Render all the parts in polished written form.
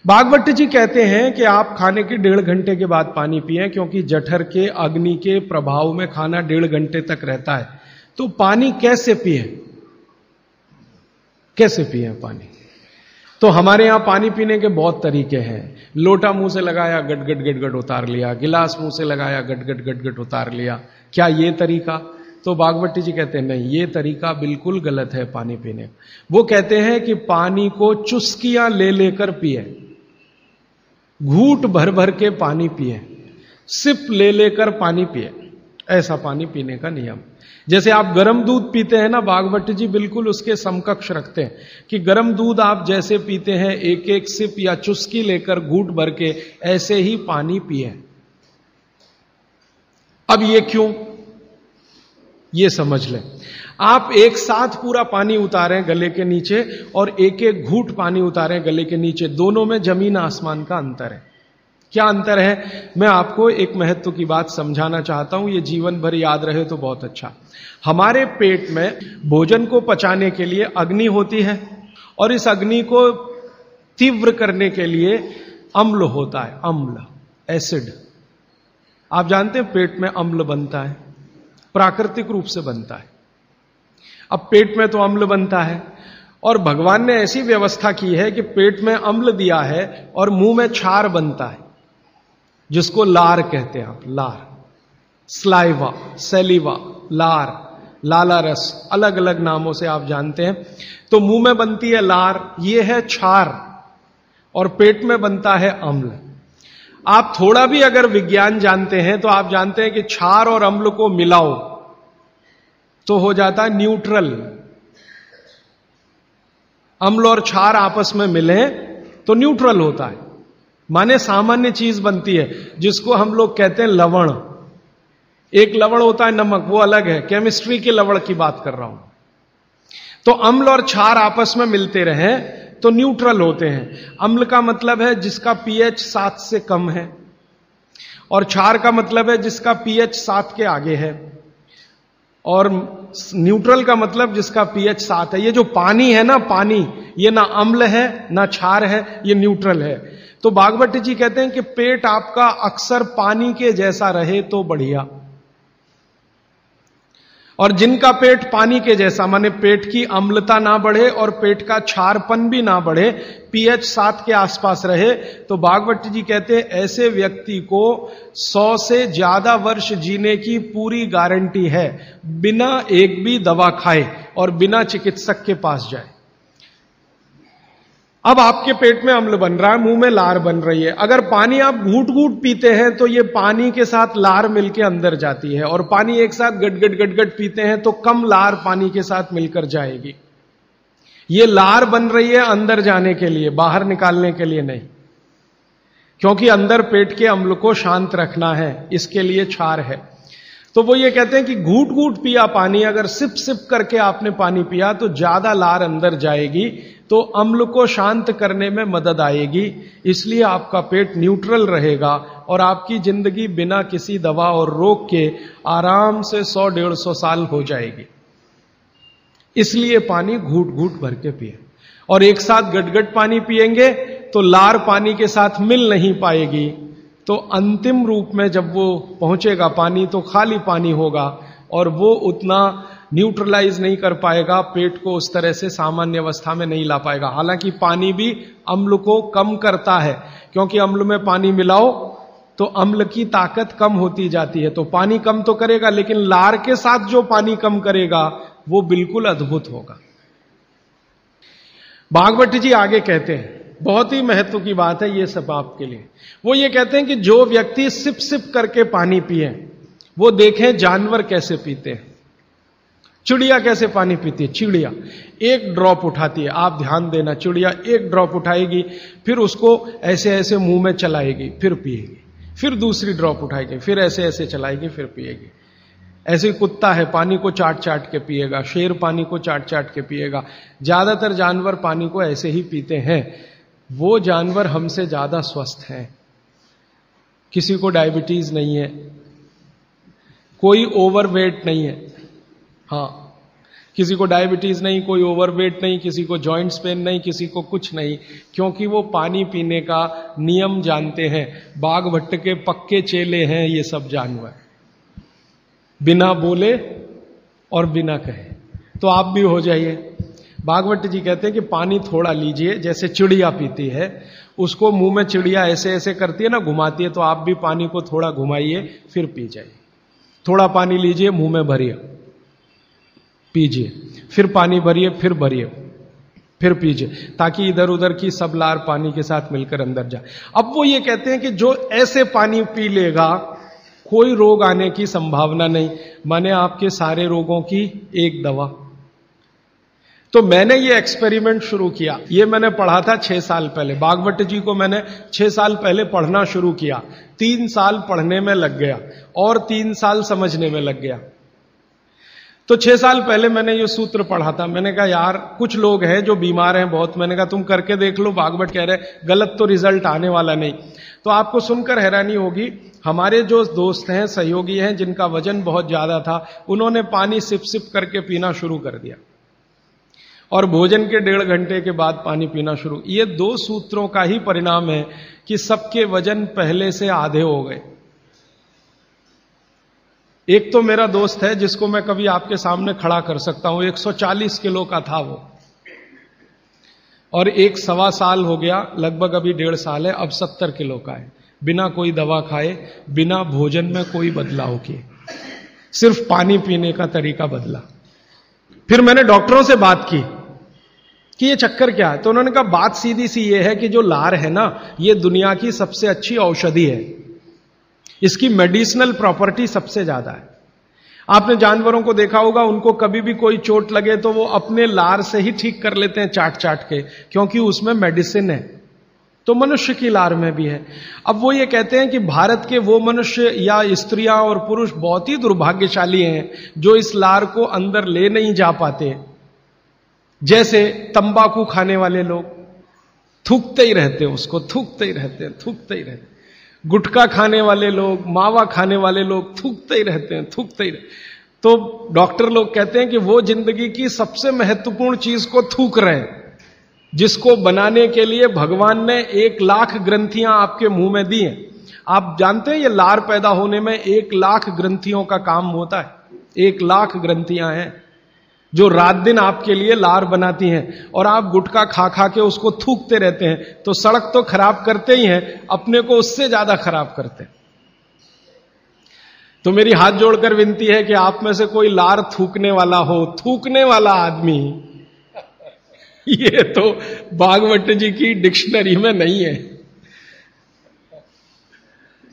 भागवत जी कहते हैं कि आप खाने के 1.5 घंटे के बाद पानी पिएं, क्योंकि जठर के अग्नि के प्रभाव में खाना 1.5 घंटे तक रहता है। तो पानी कैसे पिए, कैसे पिए पानी? तो हमारे यहां पानी पीने के बहुत तरीके हैं। लोटा मुंह से लगाया, गट गट गट गट उतार लिया। गिलास मुंह से लगाया, गट गट गट गट उतार लिया। क्या ये तरीका? तो भागवत जी कहते हैं नहीं, ये तरीका बिल्कुल गलत है पानी पीने का। वो कहते हैं कि पानी को चुस्कियां ले लेकर पिए, घूंट भर भर के पानी पिए, सिप ले लेकर पानी पिए, ऐसा पानी पीने का नियम। जैसे आप गर्म दूध पीते हैं ना, भागवत जी बिल्कुल उसके समकक्ष रखते हैं कि गर्म दूध आप जैसे पीते हैं एक एक सिप या चुस्की लेकर घूंट भर के, ऐसे ही पानी पिए। अब ये क्यों, ये समझ लें। आप एक साथ पूरा पानी उतारें गले के नीचे और एक एक घूंट पानी उतारें गले के नीचे, दोनों में जमीन आसमान का अंतर है। क्या अंतर है? मैं आपको एक महत्व की बात समझाना चाहता हूं, ये जीवन भर याद रहे तो बहुत अच्छा। हमारे पेट में भोजन को पचाने के लिए अग्नि होती है और इस अग्नि को तीव्र करने के लिए अम्ल होता है, अम्ल, एसिड। आप जानते हैं पेट में अम्ल बनता है, प्राकृतिक रूप से बनता है। अब पेट में तो अम्ल बनता है और भगवान ने ऐसी व्यवस्था की है कि पेट में अम्ल दिया है और मुंह में क्षार बनता है, जिसको लार कहते हैं आप, लार, स्लाइवा, सेलिवा, लार, लाला रस, अलग अलग नामों से आप जानते हैं। तो मुंह में बनती है लार, ये है क्षार, और पेट में बनता है अम्ल। आप थोड़ा भी अगर विज्ञान जानते हैं तो आप जानते हैं कि क्षार और अम्ल को मिलाओ तो हो जाता है न्यूट्रल। अम्ल और क्षार आपस में मिले तो न्यूट्रल होता है, माने सामान्य चीज बनती है, जिसको हम लोग कहते हैं लवण। एक लवण होता है नमक, वो अलग है, केमिस्ट्री के लवण की बात कर रहा हूं। तो अम्ल और क्षार आपस में मिलते रहे तो न्यूट्रल होते हैं। अम्ल का मतलब है जिसका पीएच 7 से कम है, और क्षार का मतलब है जिसका पीएच 7 के आगे है, और न्यूट्रल का मतलब जिसका पीएच 7 है। ये जो पानी है ना, पानी, ये ना अम्ल है ना क्षार है, ये न्यूट्रल है। तो भागवत जी कहते हैं कि पेट आपका अक्सर पानी के जैसा रहे तो बढ़िया, और जिनका पेट पानी के जैसा, माने पेट की अम्लता ना बढ़े और पेट का क्षारपन भी ना बढ़े, पीएच 7 के आसपास रहे, तो भागवत जी कहते हैं ऐसे व्यक्ति को 100 से ज्यादा वर्ष जीने की पूरी गारंटी है, बिना एक भी दवा खाए और बिना चिकित्सक के पास जाए। अब आपके पेट में अम्ल बन रहा है, मुंह में लार बन रही है। अगर पानी आप घूंट घूंट पीते हैं तो ये पानी के साथ लार मिलकर अंदर जाती है, और पानी एक साथ गट गट गट गट पीते हैं तो कम लार पानी के साथ मिलकर जाएगी। ये लार बन रही है अंदर जाने के लिए, बाहर निकालने के लिए नहीं, क्योंकि अंदर पेट के अम्ल को शांत रखना है, इसके लिए क्षार है। तो वो ये कहते हैं कि घूंट घूंट पिया पानी, अगर सिप सिप करके आपने पानी पिया तो ज्यादा लार अंदर जाएगी, तो अम्ल को शांत करने में मदद आएगी। इसलिए आपका पेट न्यूट्रल रहेगा और आपकी जिंदगी बिना किसी दवा और रोग के आराम से 100-150 साल हो जाएगी। इसलिए पानी घूंट घूंट भर के पिए, और एक साथ गटगट पानी पिएंगे तो लार पानी के साथ मिल नहीं पाएगी, तो अंतिम रूप में जब वो पहुंचेगा पानी तो खाली पानी होगा, और वो उतना न्यूट्रलाइज नहीं कर पाएगा, पेट को उस तरह से सामान्य अवस्था में नहीं ला पाएगा। हालांकि पानी भी अम्ल को कम करता है, क्योंकि अम्ल में पानी मिलाओ तो अम्ल की ताकत कम होती जाती है, तो पानी कम तो करेगा, लेकिन लार के साथ जो पानी कम करेगा वो बिल्कुल अद्भुत होगा। भागवत जी आगे कहते हैं, बहुत ही महत्व की बात है ये सब आपके लिए। वो ये कहते हैं कि जो व्यक्ति सिप सिप करके पानी पिए, वो देखें जानवर कैसे पीते हैं। चिड़िया कैसे पानी पीती है? चिड़िया एक ड्रॉप उठाती है, आप ध्यान देना, चिड़िया एक ड्रॉप उठाएगी, फिर उसको ऐसे ऐसे मुंह में चलाएगी, फिर पिएगी, फिर दूसरी ड्रॉप उठाएगी, फिर ऐसे ऐसे चलाएगी, फिर पिएगी। ऐसे कुत्ता है, पानी को चाट चाट के पिएगा, शेर पानी को चाट चाट के पिएगा। ज्यादातर जानवर पानी को ऐसे ही पीते हैं। वो जानवर हमसे ज्यादा स्वस्थ हैं, किसी को डायबिटीज नहीं है, कोई ओवरवेट नहीं है। हाँ, किसी को डायबिटीज नहीं, कोई ओवरवेट नहीं, किसी को जॉइंट्स पेन नहीं, किसी को कुछ नहीं, क्योंकि वो पानी पीने का नियम जानते हैं। बाघभट्ट के पक्के चेले हैं ये सब जानवर, बिना बोले और बिना कहे। तो आप भी हो जाइए। बाघभट्ट जी कहते हैं कि पानी थोड़ा लीजिए, जैसे चिड़िया पीती है, उसको मुंह में चिड़िया ऐसे ऐसे करती है ना, घुमाती है, तो आप भी पानी को थोड़ा घुमाइए फिर पी जाइए। थोड़ा पानी लीजिए, मुंह में भरिए, पीजिए, फिर पानी भरिए, फिर भरिए, फिर पीजिए, ताकि इधर उधर की सब लार पानी के साथ मिलकर अंदर जाए। अब वो ये कहते हैं कि जो ऐसे पानी पी लेगा कोई रोग आने की संभावना नहीं, माने आपके सारे रोगों की एक दवा। तो मैंने ये एक्सपेरिमेंट शुरू किया, ये मैंने पढ़ा था 6 साल पहले। बाघभट्ट जी को मैंने 6 साल पहले पढ़ना शुरू किया, 3 साल पढ़ने में लग गया और 3 साल समझने में लग गया। तो 6 साल पहले मैंने ये सूत्र पढ़ा था। मैंने कहा यार कुछ लोग हैं जो बीमार हैं बहुत, मैंने कहा तुम करके देख लो। बाघभट्ट कह रहे गलत तो रिजल्ट आने वाला नहीं। तो आपको सुनकर हैरानी होगी, हमारे जो दोस्त हैं, सहयोगी हैं, जिनका वजन बहुत ज्यादा था, उन्होंने पानी सिप सिप करके पीना शुरू कर दिया और भोजन के 1.5 घंटे के बाद पानी पीना शुरू। ये 2 सूत्रों का ही परिणाम है कि सबके वजन पहले से आधे हो गए। एक तो मेरा दोस्त है जिसको मैं कभी आपके सामने खड़ा कर सकता हूं, 140 किलो का था वो, और 1.25 साल हो गया, लगभग अभी 1.5 साल है, अब 70 किलो का है, बिना कोई दवा खाए, बिना भोजन में कोई बदलाव किए, सिर्फ पानी पीने का तरीका बदला। फिर मैंने डॉक्टरों से बात की कि ये चक्कर क्या है, तो उन्होंने कहा बात सीधी सी ये है कि जो लार है ना, ये दुनिया की सबसे अच्छी औषधि है, इसकी मेडिसिनल प्रॉपर्टी सबसे ज्यादा है। आपने जानवरों को देखा होगा, उनको कभी भी कोई चोट लगे तो वो अपने लार से ही ठीक कर लेते हैं, चाट चाट के, क्योंकि उसमें मेडिसिन है। तो मनुष्य की लार में भी है। अब वो ये कहते हैं कि भारत के वो मनुष्य या स्त्रियां और पुरुष बहुत ही दुर्भाग्यशाली हैं जो इस लार को अंदर ले नहीं जा पाते। जैसे तंबाकू खाने वाले लोग थूकते ही रहते हैं, उसको थूकते ही रहते हैं, थूकते ही रहते हैं। गुटखा खाने वाले लोग, मावा खाने वाले लोग थूकते ही रहते हैं, थूकते ही रहते। तो डॉक्टर लोग कहते हैं कि वो जिंदगी की सबसे महत्वपूर्ण चीज को थूक रहे हैं, जिसको बनाने के लिए भगवान ने 1 लाख ग्रंथियां आपके मुंह में दी हैं। आप जानते हैं ये लार पैदा होने में 1 लाख ग्रंथियों का काम होता है। 1 लाख ग्रंथियां हैं जो रात दिन आपके लिए लार बनाती हैं, और आप गुटखा खा खा के उसको थूकते रहते हैं। तो सड़क तो खराब करते ही हैं, अपने को उससे ज्यादा खराब करते हैं। तो मेरी हाथ जोड़कर विनती है कि आप में से कोई लार थूकने वाला हो, थूकने वाला आदमी, ये तो बाघभट्ट जी की डिक्शनरी में नहीं है।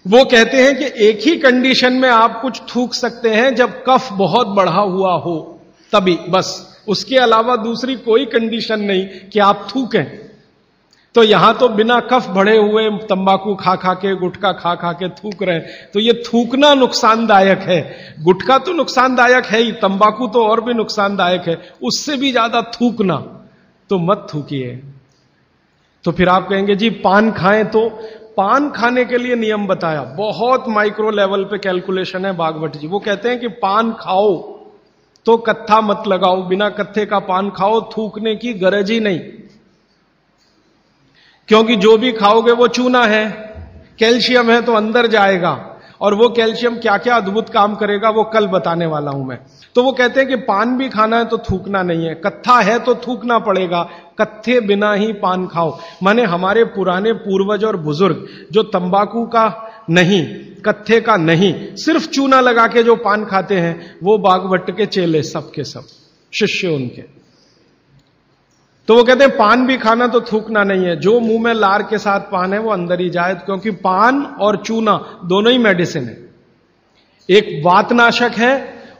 वो कहते हैं कि एक ही कंडीशन में आप कुछ थूक सकते हैं, जब कफ बहुत बढ़ा हुआ हो, तभी, बस। उसके अलावा दूसरी कोई कंडीशन नहीं कि आप थूकें। तो यहां तो बिना कफ बढ़े हुए तंबाकू खा खा के, गुटखा खा खा के थूक रहे हैं। तो ये थूकना नुकसानदायक है। गुटखा तो नुकसानदायक है ही, तंबाकू तो और भी नुकसानदायक है, उससे भी ज्यादा थूकना, तो मत थूकिए। तो फिर आप कहेंगे जी पान खाएं, तो पान खाने के लिए नियम बताया, बहुत माइक्रो लेवल पे कैलकुलेशन है बाघभट्ट जी। वो कहते हैं कि पान खाओ तो कत्था मत लगाओ, बिना कत्थे का पान खाओ, थूकने की गरज ही नहीं, क्योंकि जो भी खाओगे वो चूना है, कैल्शियम है, तो अंदर जाएगा, और वो कैल्शियम क्या क्या अद्भुत काम करेगा वो कल बताने वाला हूं मैं। तो वो कहते हैं कि पान भी खाना है तो थूकना नहीं है, कत्था है तो थूकना पड़ेगा, कत्थे बिना ही पान खाओ। माने हमारे पुराने पूर्वज और बुजुर्ग जो तंबाकू का नहीं, कत्थे का नहीं, सिर्फ चूना लगा के जो पान खाते हैं, वो बाघभट्ट के चेले सब के सब शिष्य उनके। तो वो कहते हैं पान भी खाना तो थूकना नहीं है, जो मुंह में लार के साथ पान है वो अंदर ही जाए, क्योंकि पान और चूना दोनों ही मेडिसिन है। एक वातनाशक है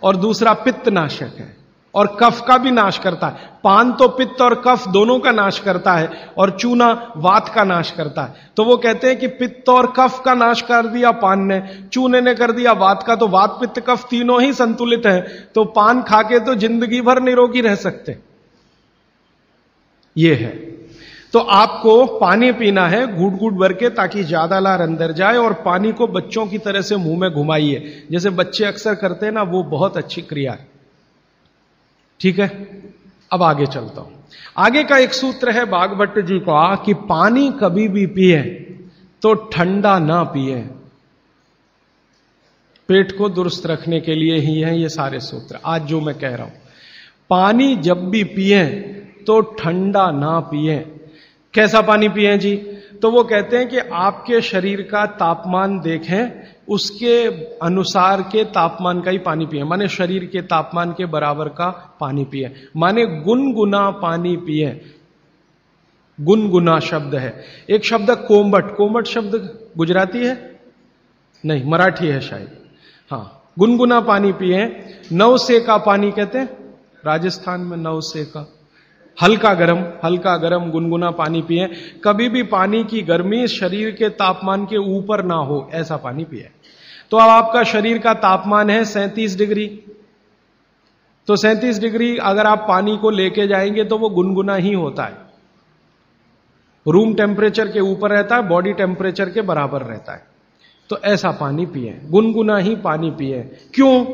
और दूसरा पित्तनाशक है, और कफ का भी नाश करता है। पान तो पित्त और कफ दोनों का नाश करता है, और चूना वात का नाश करता है। तो वो कहते हैं कि पित्त और कफ का नाश कर दिया पान ने, चूने ने कर दिया वात का, तो वात पित्त कफ तीनों ही संतुलित हैं, तो पान खाके तो जिंदगी भर निरोगी रह सकते। ये है। तो आपको पानी पीना है घूट घूट भर के, ताकि ज्यादा लार अंदर जाए, और पानी को बच्चों की तरह से मुंह में घुमाइए, जैसे बच्चे अक्सर करते हैं ना, वो बहुत अच्छी क्रिया है। ठीक है, अब आगे चलता हूं। आगे का एक सूत्र है भागवत जी का कि पानी कभी भी पिए तो ठंडा ना पिए। पेट को दुरुस्त रखने के लिए ही है ये सारे सूत्र आज जो मैं कह रहा हूं। पानी जब भी पिए तो ठंडा ना पिए। कैसा पानी पिए जी? तो वो कहते हैं कि आपके शरीर का तापमान देखें, उसके अनुसार के तापमान का ही पानी पिए, माने शरीर के तापमान के बराबर का पानी पिए, माने गुनगुना पानी पिए। गुनगुना शब्द है। एक शब्द कोमट, कोमट शब्द गुजराती है नहीं, मराठी है शायद। हाँ, गुनगुना पानी पिए। नवसे का पानी कहते हैं राजस्थान में, नवसे का हल्का गरम गुनगुना पानी पिए। कभी भी पानी की गर्मी शरीर के तापमान के ऊपर ना हो, ऐसा पानी पिए। तो अब आपका शरीर का तापमान है 37 डिग्री, तो 37 डिग्री अगर आप पानी को लेके जाएंगे तो वो गुनगुना ही होता है। रूम टेम्परेचर के ऊपर रहता है, बॉडी टेम्परेचर के बराबर रहता है। तो ऐसा पानी पिए, गुनगुना ही पानी पिए। क्यों?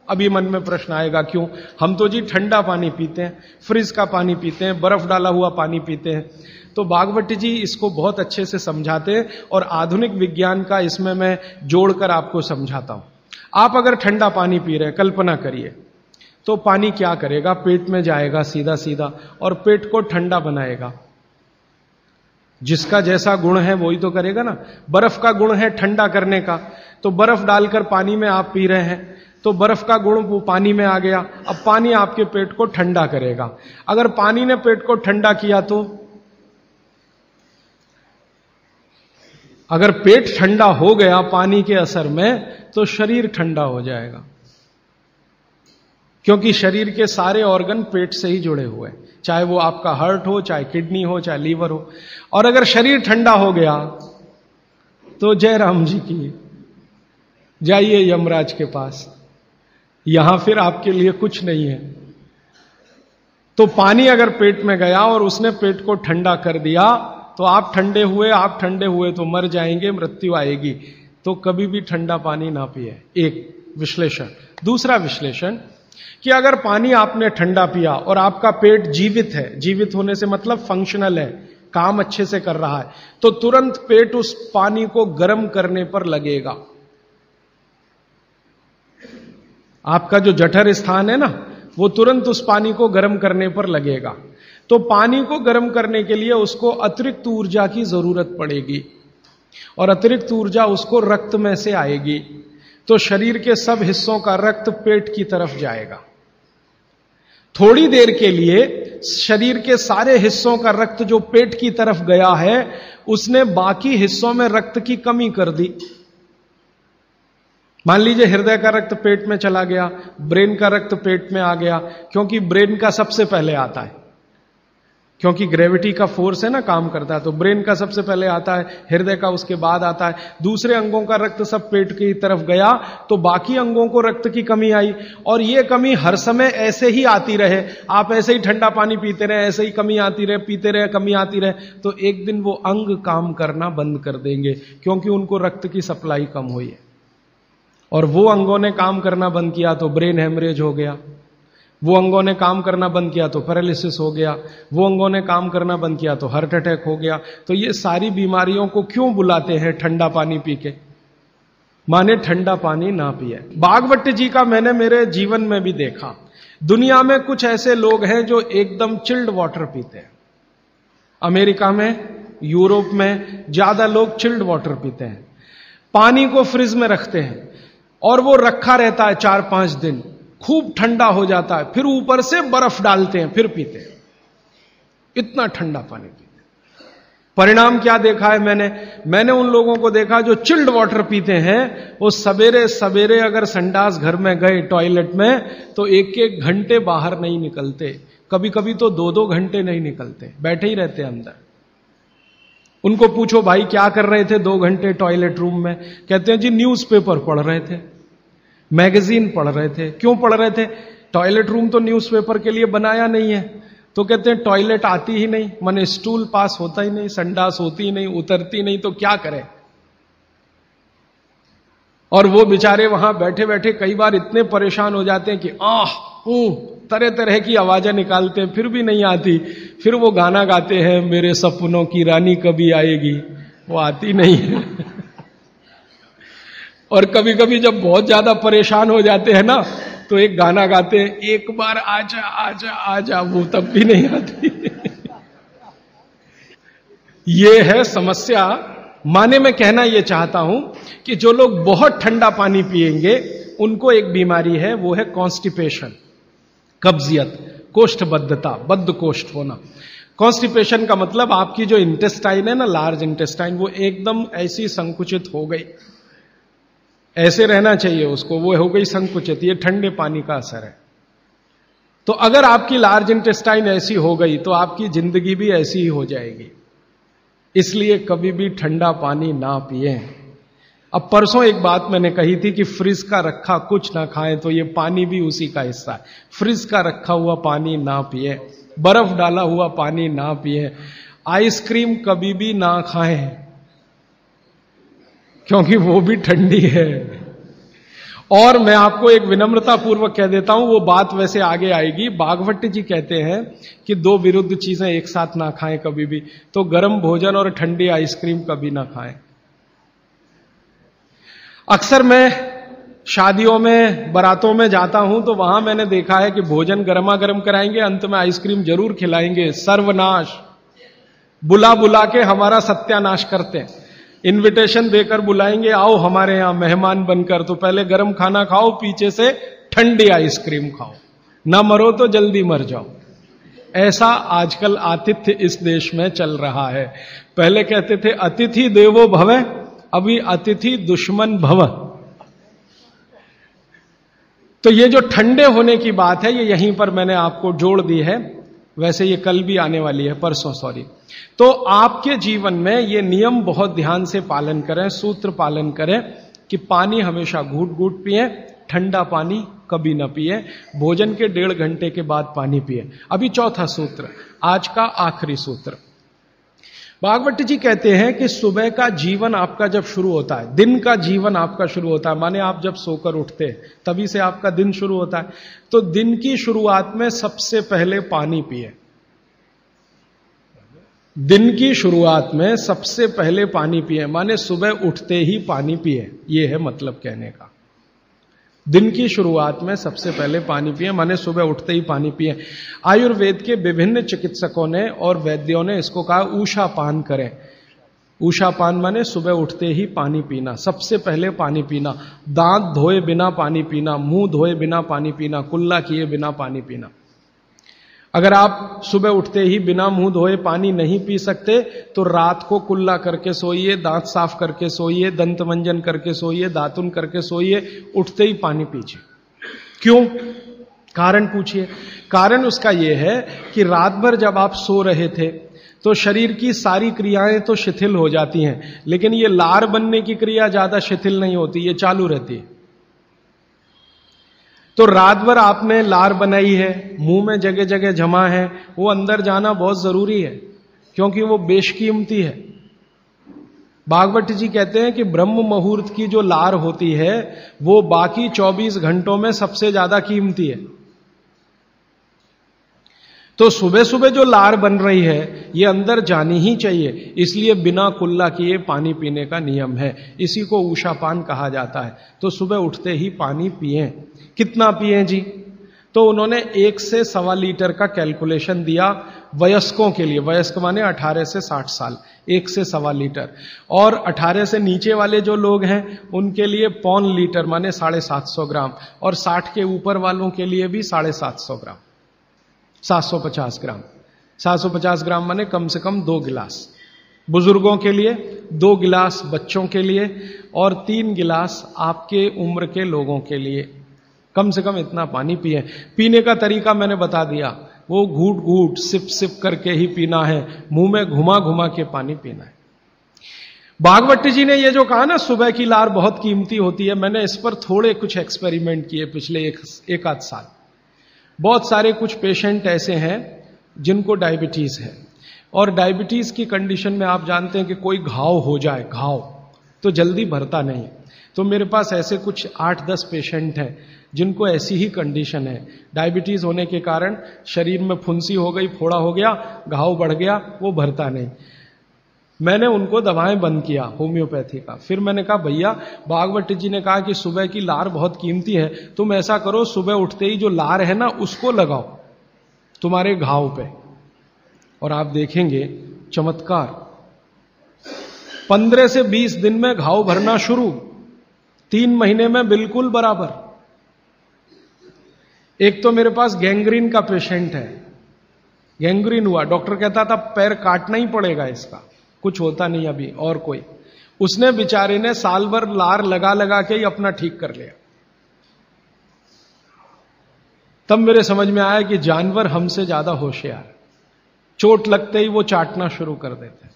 अभी मन में प्रश्न आएगा क्यों? हम तो जी ठंडा पानी पीते हैं, फ्रिज का पानी पीते हैं, बर्फ डाला हुआ पानी पीते हैं। तो भागवत जी इसको बहुत अच्छे से समझाते हैं और आधुनिक विज्ञान का इसमें मैं जोड़कर आपको समझाता हूं। आप अगर ठंडा पानी पी रहे हैं, कल्पना करिए, तो पानी क्या करेगा? पेट में जाएगा सीधा सीधा और पेट को ठंडा बनाएगा। जिसका जैसा गुण है वही तो करेगा ना। बर्फ का गुण है ठंडा करने का, तो बर्फ डालकर पानी में आप पी रहे हैं, तो बर्फ का गुण वो पानी में आ गया। अब पानी आपके पेट को ठंडा करेगा। अगर पानी ने पेट को ठंडा किया तो अगर पेट ठंडा हो गया पानी के असर में, तो शरीर ठंडा हो जाएगा, क्योंकि शरीर के सारे ऑर्गन पेट से ही जुड़े हुए हैं, चाहे वो आपका हार्ट हो, चाहे किडनी हो, चाहे लीवर हो। और अगर शरीर ठंडा हो गया तो जय राम जी की, जाइए यमराज के पास, यहां फिर आपके लिए कुछ नहीं है। तो पानी अगर पेट में गया और उसने पेट को ठंडा कर दिया, तो आप ठंडे हुए तो मर जाएंगे, मृत्यु आएगी। तो कभी भी ठंडा पानी ना पिए, एक विश्लेषण। दूसरा विश्लेषण कि अगर पानी आपने ठंडा पिया और आपका पेट जीवित है, जीवित होने से मतलब फंक्शनल है, काम अच्छे से कर रहा है, तो तुरंत पेट उस पानी को गर्म करने पर लगेगा। आपका जो जठर स्थान है ना, वो तुरंत उस पानी को गर्म करने पर लगेगा। तो पानी को गर्म करने के लिए उसको अतिरिक्त ऊर्जा की जरूरत पड़ेगी, और अतिरिक्त ऊर्जा उसको रक्त में से आएगी। तो शरीर के सब हिस्सों का रक्त पेट की तरफ जाएगा। थोड़ी देर के लिए शरीर के सारे हिस्सों का रक्त जो पेट की तरफ गया है, उसने बाकी हिस्सों में रक्त की कमी कर दी। मान लीजिए हृदय का रक्त पेट में चला गया, ब्रेन का रक्त पेट में आ गया, क्योंकि ब्रेन का सबसे पहले आता है, क्योंकि ग्रेविटी का फोर्स है ना, काम करता है, तो ब्रेन का सबसे पहले आता है, हृदय का उसके बाद आता है। दूसरे अंगों का रक्त सब पेट की तरफ गया, तो बाकी अंगों को रक्त की कमी आई। और ये कमी हर समय ऐसे ही आती रहे, आप ऐसे ही ठंडा पानी पीते रहे, ऐसे ही कमी आती रहे, पीते रहे, कमी आती रहे, तो एक दिन वो अंग काम करना बंद कर देंगे, क्योंकि उनको रक्त की सप्लाई कम हुई है। और वो अंगों ने काम करना बंद किया तो ब्रेन हेमरेज हो गया, वो अंगों ने काम करना बंद किया तो पैरालिसिस हो गया, वो अंगों ने काम करना बंद किया तो हार्ट अटैक हो गया। तो ये सारी बीमारियों को क्यों बुलाते हैं ठंडा पानी पी के? माने ठंडा पानी ना पिए। भागवत जी का मैंने मेरे जीवन में भी देखा। दुनिया में कुछ ऐसे लोग हैं जो एकदम चिल्ड वाटर पीते हैं। अमेरिका में, यूरोप में ज्यादा लोग चिल्ड वाटर पीते हैं। पानी को फ्रिज में रखते हैं और वो रखा रहता है 4-5 दिन, खूब ठंडा हो जाता है, फिर ऊपर से बर्फ डालते हैं, फिर पीते हैं। इतना ठंडा पानी पीते हैं। परिणाम क्या देखा है मैंने उन लोगों को देखा जो चिल्ड वाटर पीते हैं, वो सवेरे सवेरे अगर संडास घर में गए टॉयलेट में, तो 1-1 घंटे बाहर नहीं निकलते, कभी कभी तो 2-2 घंटे नहीं निकलते, बैठे ही रहते अंदर। उनको पूछो भाई क्या कर रहे थे 2 घंटे टॉयलेट रूम में? कहते हैं जी न्यूज़पेपर पढ़ रहे थे, मैगजीन पढ़ रहे थे। क्यों पढ़ रहे थे? टॉयलेट रूम तो न्यूज़पेपर के लिए बनाया नहीं है। तो कहते हैं टॉयलेट आती ही नहीं, माने स्टूल पास होता ही नहीं, संडास होती ही नहीं, उतरती नहीं, तो क्या करें। और वो बेचारे वहां बैठे बैठे कई बार इतने परेशान हो जाते हैं कि तरह तरह की आवाजें निकालते हैं, फिर भी नहीं आती। फिर वो गाना गाते हैं, मेरे सपनों की रानी कभी आएगी, वो आती नहीं है। और कभी कभी जब बहुत ज्यादा परेशान हो जाते हैं ना, तो एक गाना गाते हैं, एक बार आजा आजा आजा, वो तब भी नहीं आती। ये है समस्या। माने मैं कहना यह चाहता हूं कि जो लोग बहुत ठंडा पानी पिएंगे उनको एक बीमारी है, वो है कॉन्स्टिपेशन, कब्जियत, कोष्ठबद्धता, बद्ध कोष्ठ होना। कॉन्स्टिपेशन का मतलब आपकी जो इंटेस्टाइन है ना, लार्ज इंटेस्टाइन, वो एकदम ऐसी संकुचित हो गई, ऐसे रहना चाहिए उसको, वो हो गई संकुचित। ये ठंडे पानी का असर है। तो अगर आपकी लार्ज इंटेस्टाइन ऐसी हो गई तो आपकी जिंदगी भी ऐसी ही हो जाएगी। इसलिए कभी भी ठंडा पानी ना पिए। अब परसों एक बात मैंने कही थी कि फ्रिज का रखा कुछ ना खाएं, तो ये पानी भी उसी का हिस्सा है। फ्रिज का रखा हुआ पानी ना पिए, बर्फ डाला हुआ पानी ना पिए, आइसक्रीम कभी भी ना खाएं क्योंकि वो भी ठंडी है। और मैं आपको एक विनम्रता पूर्वक कह देता हूं, वो बात वैसे आगे आएगी। भागवत जी कहते हैं कि दो विरुद्ध चीजें एक साथ ना खाएं कभी भी, तो गर्म भोजन और ठंडी आइसक्रीम कभी ना खाएं। अक्सर मैं शादियों में, बारातों में जाता हूं तो वहां मैंने देखा है कि भोजन गर्मा गर्म कराएंगे, अंत में आइसक्रीम जरूर खिलाएंगे। सर्वनाश, बुला बुला के हमारा सत्यानाश करते हैं। इनविटेशन देकर बुलाएंगे, आओ हमारे यहां मेहमान बनकर, तो पहले गर्म खाना खाओ, पीछे से ठंडी आइसक्रीम खाओ, ना मरो तो जल्दी मर जाओ। ऐसा आजकल आतिथ्य इस देश में चल रहा है। पहले कहते थे अतिथि देवो भव, अभी अतिथि दुश्मन भव। तो ये जो ठंडे होने की बात है, ये यहीं पर मैंने आपको जोड़ दी है। वैसे ये कल भी आने वाली है, परसों सॉरी। तो आपके जीवन में ये नियम बहुत ध्यान से पालन करें, सूत्र पालन करें कि पानी हमेशा घूट घूट पिए, ठंडा पानी कभी ना पिए, भोजन के 1.5 घंटे के बाद पानी पिए। अभी चौथा सूत्र, आज का आखिरी सूत्र। भागवत जी कहते हैं कि सुबह का जीवन आपका जब शुरू होता है, दिन का जीवन आपका शुरू होता है, माने आप जब सोकर उठते हैं तभी से आपका दिन शुरू होता है, तो दिन की शुरुआत में सबसे पहले पानी पिए। दिन की शुरुआत में सबसे पहले पानी पिए, माने सुबह उठते ही पानी पिए, यह है मतलब कहने का। दिन की शुरुआत में सबसे पहले पानी पिए, माने सुबह उठते ही पानी पिए। आयुर्वेद के विभिन्न चिकित्सकों ने और वैद्यों ने इसको कहा ऊषा पान करें। ऊषा पान माने सुबह उठते ही पानी पीना, सबसे पहले पानी पीना, दांत धोए बिना पानी पीना, मुंह धोए बिना पानी पीना, कुल्ला किए बिना पानी पीना। अगर आप सुबह उठते ही बिना मुंह धोए पानी नहीं पी सकते तो रात को कुल्ला करके सोइए, दांत साफ करके सोइए, दंत मंजन करके सोइए, दातुन करके सोइए, उठते ही पानी पीजिए। क्यों? कारण पूछिए। कारण उसका यह है कि रात भर जब आप सो रहे थे तो शरीर की सारी क्रियाएं तो शिथिल हो जाती हैं, लेकिन ये लार बनने की क्रिया ज्यादा शिथिल नहीं होती, ये चालू रहती है। तो रात भर आपने लार बनाई है, मुंह में जगह जगह जमा है, वो अंदर जाना बहुत जरूरी है क्योंकि वो बेशकीमती है। भागवत जी कहते हैं कि ब्रह्म मुहूर्त की जो लार होती है वो बाकी 24 घंटों में सबसे ज्यादा कीमती है। तो सुबह सुबह जो लार बन रही है ये अंदर जानी ही चाहिए, इसलिए बिना कुल्ला किए पानी पीने का नियम है। इसी को ऊषापान कहा जाता है। तो सुबह उठते ही पानी पिए। कितना पिए जी? तो उन्होंने 1 से 1.25 लीटर का कैलकुलेशन दिया वयस्कों के लिए। वयस्क माने 18 से 60 साल, 1 से 1.25 लीटर। और 18 से नीचे वाले जो लोग हैं उनके लिए 1.25 लीटर माने 750 ग्राम, और 60 के ऊपर वालों के लिए भी 750 ग्राम, 750 ग्राम। 750 ग्राम माने कम से कम 2 गिलास बुजुर्गों के लिए, 2 गिलास बच्चों के लिए, और 3 गिलास आपके उम्र के लोगों के लिए। कम से कम इतना पानी पिए। पीने का तरीका मैंने बता दिया, वो घूट घूट सिप सिप करके ही पीना है, मुंह में घुमा घुमा के पानी पीना है। भागवत जी ने ये जो कहा ना सुबह की लार बहुत कीमती होती है, मैंने इस पर थोड़े कुछ एक्सपेरिमेंट किए पिछले एक आध साल। बहुत सारे कुछ पेशेंट ऐसे हैं जिनको डायबिटीज है, और डायबिटीज की कंडीशन में आप जानते हैं कि कोई घाव हो जाए, घाव तो जल्दी भरता नहीं। तो मेरे पास ऐसे कुछ 8-10 पेशेंट हैं जिनको ऐसी ही कंडीशन है। डायबिटीज होने के कारण शरीर में फुंसी हो गई, फोड़ा हो गया, घाव बढ़ गया, वो भरता नहीं। मैंने उनको दवाएं बंद किया होम्योपैथी का। फिर मैंने कहा भैया, भागवत जी ने कहा कि सुबह की लार बहुत कीमती है, तुम ऐसा करो सुबह उठते ही जो लार है ना उसको लगाओ तुम्हारे घाव पे, और आप देखेंगे चमत्कार। 15 से 20 दिन में घाव भरना शुरू, 3 महीने में बिल्कुल बराबर। एक तो मेरे पास गैंग्रीन का पेशेंट है, गैंग्रीन हुआ, डॉक्टर कहता था पैर काटना ही पड़ेगा इसका, कुछ होता नहीं अभी और कोई। उसने बेचारे ने साल भर लार लगा लगा के ही अपना ठीक कर लिया। तब मेरे समझ में आया कि जानवर हमसे ज्यादा होशियार, चोट लगते ही वो चाटना शुरू कर देते हैं।